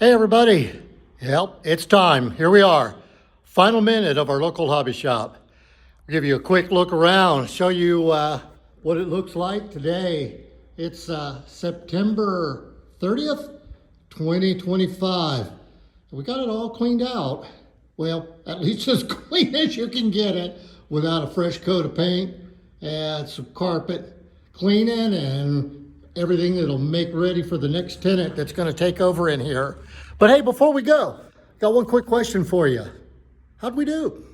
Hey everybody, yep, it's time. Here we are, final minute of our local hobby shop. I'll give you a quick look around, show you what it looks like today. It's September 30th, 2025. We got it all cleaned out. Well, at least as clean as you can get it without a fresh coat of paint and some carpet cleaning and everything that'll make ready for the next tenant that's going to take over in here. But hey, before we go, got one quick question for you. How'd we do?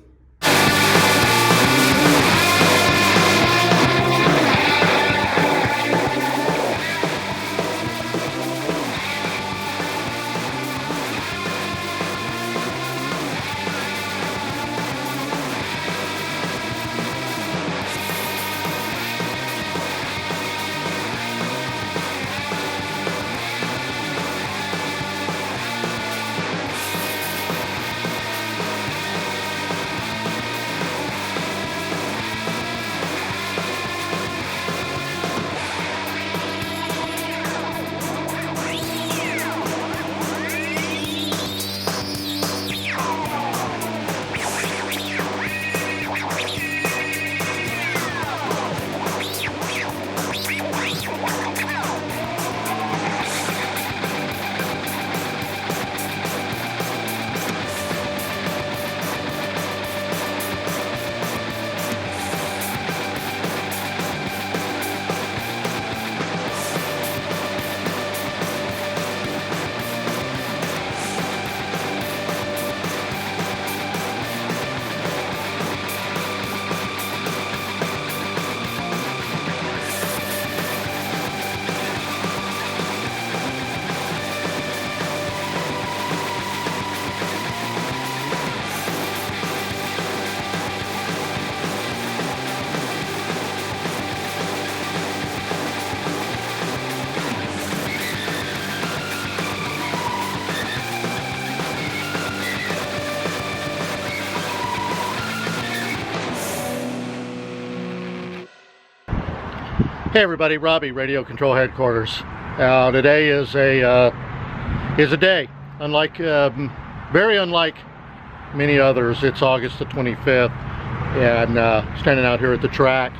Hey everybody, Robbie, Radio Control Headquarters. Today is a day unlike, very unlike many others. It's August the 25th, and standing out here at the track.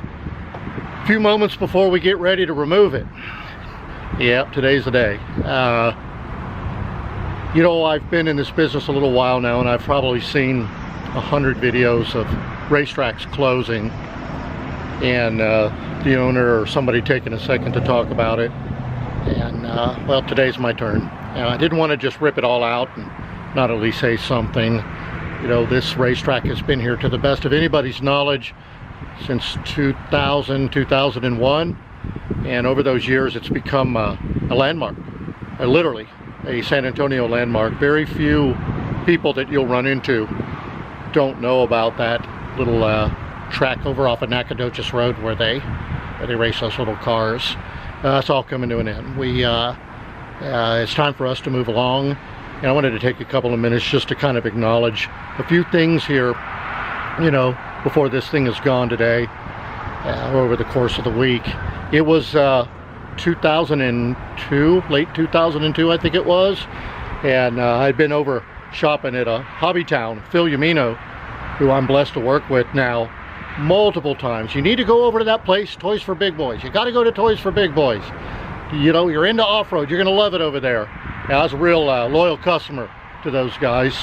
A few moments before we get ready to remove it. Yep, today's the day. You know, I've been in this business a little while now, and I've probably seen 100 videos of racetracks closing, and the owner or somebody taking a second to talk about it. And well, today's my turn. I didn't want to just rip it all out and not at least say something. You know, this racetrack has been here, to the best of anybody's knowledge, since 2001, and over those years it's become a landmark, literally a San Antonio landmark. Very few people that you'll run into don't know about that little track over off of Nacogdoches Road where they race those little cars. It's all coming to an end. It's time for us to move along, and I wanted to take a couple of minutes just to kind of acknowledge a few things here, you know, before this thing is gone today, over the course of the week. It was 2002, late 2002 I think it was, and I'd been over shopping at a hobby town, Phil Yumino, who I'm blessed to work with now, multiple times. You need to go over to that place, Toys for Big Boys. You got to go to Toys for Big Boys. You know, you're into off-road, you're gonna love it over there. I was a real loyal customer to those guys,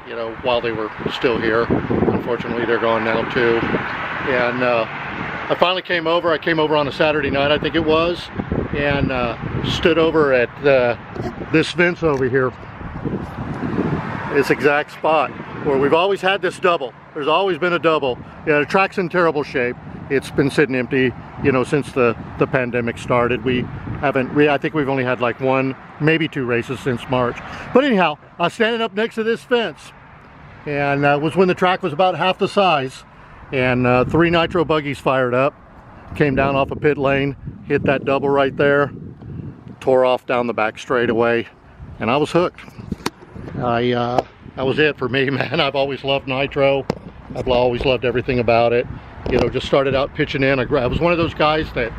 you know, while they were still here. Unfortunately, they're gone now too. And I finally came over. I came over on a Saturday night, I think it was, and stood over at this fence over here, this exact spot where we've always had this double. There's always been a double. Yeah, the track's in terrible shape. It's been sitting empty, you know, since the pandemic started. I think we've only had like one, maybe two races since March. But anyhow, I was standing up next to this fence, and that was when the track was about half the size, and 3 nitro buggies fired up, came down off a pit lane, hit that double right there, tore off down the back straightaway, and I was hooked. That was it for me, man. I've always loved nitro. I've always loved everything about it. You know, just started out pitching in. I was one of those guys that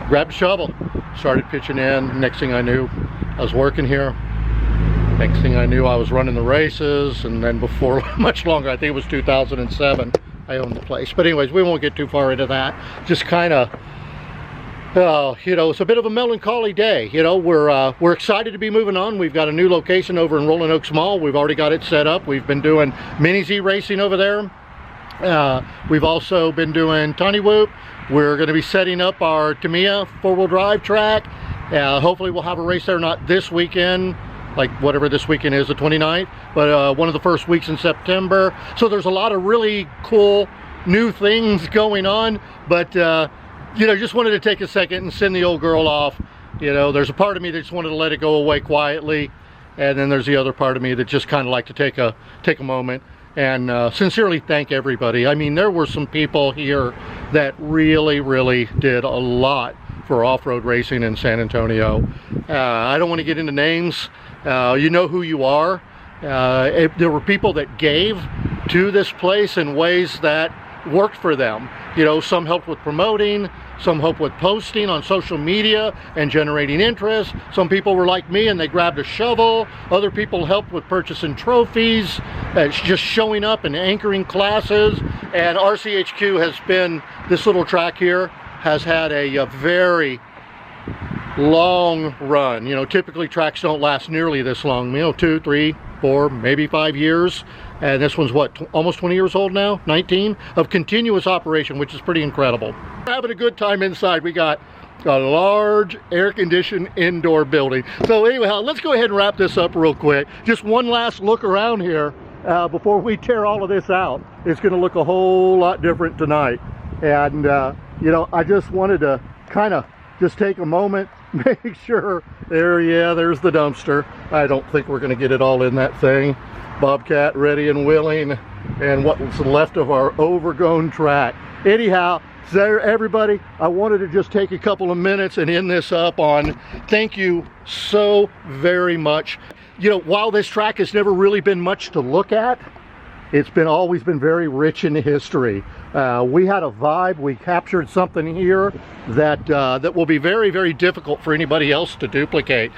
grabbed a shovel, started pitching in. Next thing I knew, I was working here. Next thing I knew, I was running the races, and then before much longer, I think it was 2007, I owned the place. But anyways, we won't get too far into that. Just kind of, you know, it's a bit of a melancholy day. You know, we're excited to be moving on. We've got a new location over in Rolling Oaks Mall. We've already got it set up. We've been doing Mini Z racing over there. We've also been doing Tiny Whoop. We're going to be setting up our Tamiya four-wheel drive track. Hopefully we'll have a race there, not this weekend, like whatever this weekend is, the 29th, but one of the first weeks in September. So there's a lot of really cool new things going on, but you know, just wanted to take a second and send the old girl off. You know, there's a part of me that just wanted to let it go away quietly, and then there's the other part of me that just kind of like to take a moment and sincerely thank everybody. I mean, there were some people here that really did a lot for off-road racing in San Antonio. I don't want to get into names. You know who you are. There were people that gave to this place in ways that worked for them. You know, some helped with promoting, some helped with posting on social media and generating interest. Some people were like me and they grabbed a shovel. Other people helped with purchasing trophies, just showing up and anchoring classes. And RCHQ has been, this little track here has had a very long run. You know, typically tracks don't last nearly this long, you know, 2, 3, 4, maybe 5 years. And this one's what, almost 20 years old now, 19, of continuous operation, which is pretty incredible. We're having a good time inside. We got a large air-conditioned indoor building. So anyhow, let's go ahead and wrap this up real quick. Just one last look around here before we tear all of this out. It's going to look a whole lot different tonight. And you know, I just wanted to kind of just take a moment, make sure there's the dumpster. I don't think we're going to get it all in that thing. Bobcat ready and willing, and what's left of our overgrown track. Anyhow, so everybody, I wanted to just take a couple of minutes and end this up on thank you so very much. You know, while this track has never really been much to look at, it's always been very rich in history. We had a vibe, we captured something here that that will be very difficult for anybody else to duplicate.